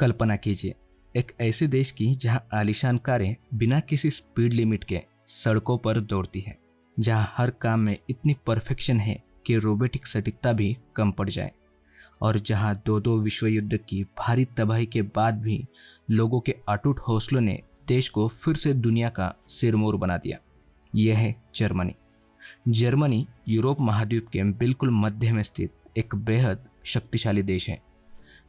कल्पना कीजिए एक ऐसे देश की जहां आलीशान कारें बिना किसी स्पीड लिमिट के सड़कों पर दौड़ती है, जहां हर काम में इतनी परफेक्शन है कि रोबोटिक सटीकता भी कम पड़ जाए, और जहां दो दो विश्व युद्ध की भारी तबाही के बाद भी लोगों के अटूट हौसलों ने देश को फिर से दुनिया का सिरमौर बना दिया। यह है जर्मनी। जर्मनी यूरोप महाद्वीप के बिल्कुल मध्य में स्थित एक बेहद शक्तिशाली देश है।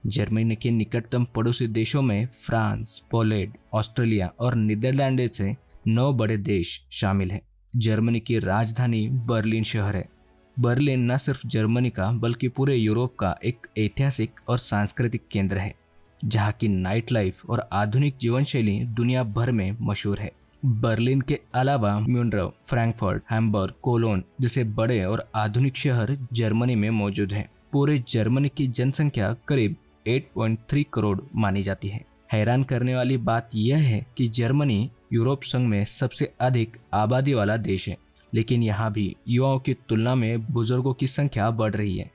जर्मनी के निकटतम पड़ोसी देशों में फ्रांस, पोलैंड, ऑस्ट्रेलिया और नीदरलैंड से 9 बड़े देश शामिल हैं। जर्मनी की राजधानी बर्लिन शहर है। बर्लिन न सिर्फ जर्मनी का बल्कि पूरे यूरोप का एक ऐतिहासिक और सांस्कृतिक केंद्र है, जहाँ की नाइट लाइफ और आधुनिक जीवन शैली दुनिया भर में मशहूर है। बर्लिन के अलावा म्यूनich, फ्रैंकफर्ट, हैम्बर्ग, कोलोन जैसे बड़े और आधुनिक शहर जर्मनी में मौजूद हैं। पूरे जर्मनी की जनसंख्या करीब 8.3 करोड़ मानी जाती है। हैरान करने वाली बात यह है कि जर्मनी यूरोप संघ में सबसे अधिक आबादी वाला देश है, लेकिन यहाँ भी युवाओं की तुलना में बुजुर्गों की संख्या बढ़ रही है।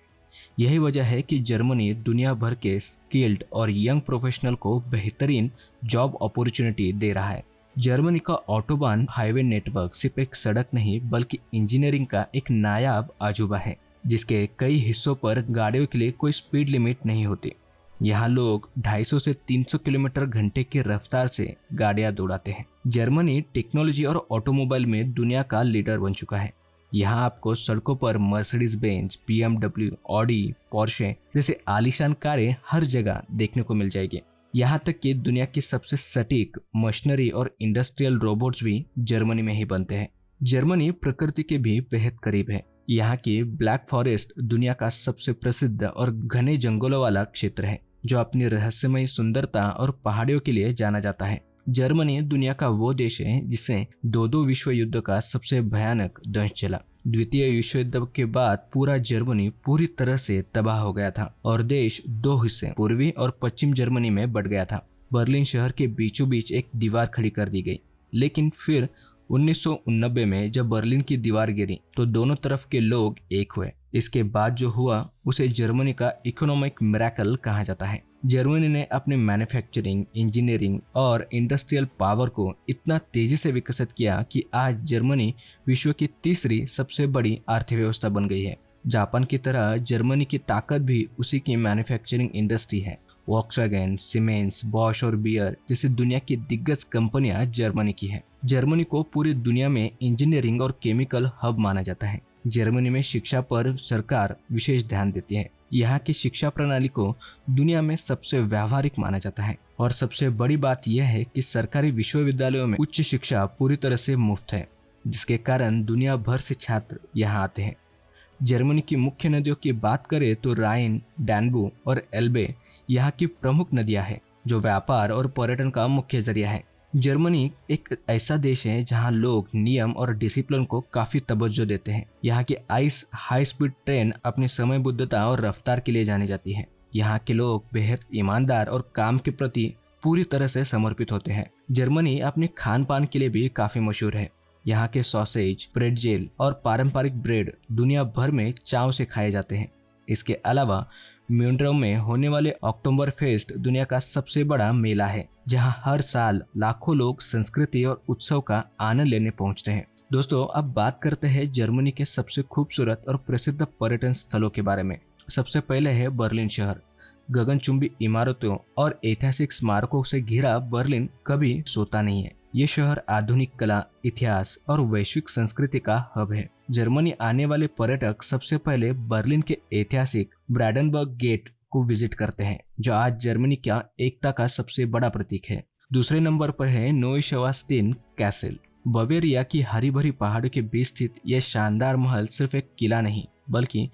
यही वजह है कि जर्मनी दुनिया भर के स्किल्ड और यंग प्रोफेशनल को बेहतरीन जॉब अपॉर्चुनिटी दे रहा है। जर्मनी का ऑटोबान हाईवे नेटवर्क सिर्फ एक सड़क नहीं बल्कि इंजीनियरिंग का एक नायाब अजूबा है, जिसके कई हिस्सों पर गाड़ियों के लिए कोई स्पीड लिमिट नहीं होती। यहाँ लोग 250 से 300 किलोमीटर घंटे की रफ्तार से गाड़ियां दौड़ाते हैं। जर्मनी टेक्नोलॉजी और ऑटोमोबाइल में दुनिया का लीडर बन चुका है। यहाँ आपको सड़कों पर Mercedes Benz, BMW, Audi, Porsche जैसे आलीशान कारें हर जगह देखने को मिल जाएगी। यहाँ तक कि दुनिया की सबसे सटीक मशीनरी और इंडस्ट्रियल रोबोट्स भी जर्मनी में ही बनते हैं। जर्मनी प्रकृति के भी बेहद करीब है। यहाँ की ब्लैक फॉरेस्ट दुनिया का सबसे प्रसिद्ध और घने जंगलों वाला क्षेत्र है, जो अपनी रहस्यमयी सुंदरता और पहाड़ियों के लिए जाना जाता है। जर्मनी दुनिया का वो देश है जिसे दो विश्व युद्ध का सबसे भयानक दंश चला। द्वितीय विश्व युद्ध के बाद पूरा जर्मनी पूरी तरह से तबाह हो गया था और देश 2 हिस्से पूर्वी और पश्चिम जर्मनी में बट गया था। बर्लिन शहर के बीचों बीच एक दीवार खड़ी कर दी गई, लेकिन फिर 1989 में जब बर्लिन की दीवार गिरी तो दोनों तरफ के लोग एक हुए। इसके बाद जो हुआ उसे जर्मनी का इकोनॉमिक मिरेकल कहा जाता है। जर्मनी ने अपने मैन्युफैक्चरिंग, इंजीनियरिंग और इंडस्ट्रियल पावर को इतना तेजी से विकसित किया कि आज जर्मनी विश्व की तीसरी सबसे बड़ी अर्थव्यवस्था बन गई है। जापान की तरह जर्मनी की ताकत भी उसी की मैन्युफैक्चरिंग इंडस्ट्री है। वॉक्सवैगन, सीमेंस, बॉश और बियर जैसी दुनिया की दिग्गज कंपनियां जर्मनी की हैं। जर्मनी को पूरी दुनिया में इंजीनियरिंग और केमिकल हब माना जाता है। जर्मनी में शिक्षा पर सरकार विशेष ध्यान देती है। यहाँ की शिक्षा प्रणाली को दुनिया में सबसे व्यावहारिक माना जाता है, और सबसे बड़ी बात यह है कि सरकारी विश्वविद्यालयों में उच्च शिक्षा पूरी तरह से मुफ्त है, जिसके कारण दुनिया भर से छात्र यहाँ आते हैं। जर्मनी की मुख्य नदियों की बात करें तो राइन, डैनबू और एल्बे यहाँ की प्रमुख नदियां हैं, जो व्यापार और पर्यटन का मुख्य जरिया है। जर्मनी एक ऐसा देश है जहां लोग नियम और डिसिप्लिन को काफी तवज्जो देते हैं। यहाँ की आइस हाई स्पीड ट्रेन अपनी समयबद्धता और रफ्तार के लिए जानी जाती है। यहाँ के लोग बेहद ईमानदार और काम के प्रति पूरी तरह से समर्पित होते हैं। जर्मनी अपने खान पान के लिए भी काफी मशहूर है। यहाँ के सॉसेज, प्रेटजेल और पारंपरिक ब्रेड दुनिया भर में चाव से खाए जाते हैं। इसके अलावा म्यूनich में होने वाले अक्टूबर फेस्ट दुनिया का सबसे बड़ा मेला है, जहां हर साल लाखों लोग संस्कृति और उत्सव का आनंद लेने पहुंचते हैं। दोस्तों, अब बात करते हैं जर्मनी के सबसे खूबसूरत और प्रसिद्ध पर्यटन स्थलों के बारे में। सबसे पहले है बर्लिन शहर। गगनचुंबी इमारतों और ऐतिहासिक स्मारकों से घिरा बर्लिन कभी सोता नहीं है। ये शहर आधुनिक कला, इतिहास और वैश्विक संस्कृति का हब है। जर्मनी आने वाले पर्यटक सबसे पहले बर्लिन के ऐतिहासिक ब्रांडेनबर्ग गेट को विजिट करते हैं, जो आज जर्मनी का एकता का सबसे बड़ा प्रतीक है। दूसरे नंबर पर है नोइशवास्टीन कैसल। बवेरिया की हरी भरी पहाड़ों के बीच स्थित यह शानदार महल सिर्फ एक किला नहीं बल्कि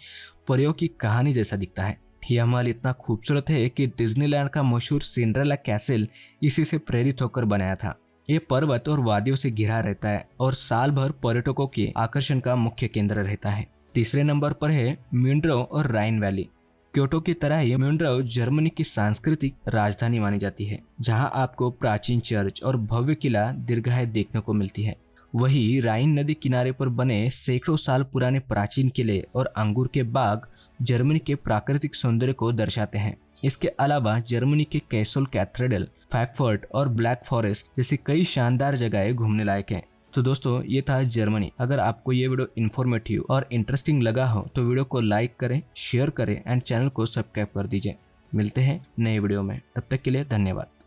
परियों की कहानी जैसा दिखता है। यह महल इतना खूबसूरत है कि डिज्नीलैंड का मशहूर सिंड्रेला कैसल इसी से प्रेरित होकर बनाया था। ये पर्वत और वादियों से घिरा रहता है और साल भर पर्यटकों के आकर्षण का मुख्य केंद्र रहता है। तीसरे नंबर पर है म्यूनich और राइन वैली। क्योटो की तरह ही म्यूनich जर्मनी की सांस्कृतिक राजधानी मानी जाती है, जहां आपको प्राचीन चर्च और भव्य किला दीर्घाएं देखने को मिलती है। वही राइन नदी किनारे पर बने सैकड़ों साल पुराने प्राचीन किले और अंगूर के बाग जर्मनी के प्राकृतिक सौंदर्य को दर्शाते हैं। इसके अलावा जर्मनी के कैसल कैथेड्रल, फ्रैंकफर्ट और ब्लैक फॉरेस्ट जैसी कई शानदार जगहें घूमने लायक हैं। तो दोस्तों ये था जर्मनी। अगर आपको ये वीडियो इन्फॉर्मेटिव और इंटरेस्टिंग लगा हो तो वीडियो को लाइक करें, शेयर करें एंड चैनल को सब्सक्राइब कर दीजिए। मिलते हैं नए वीडियो में, तब तक के लिए धन्यवाद।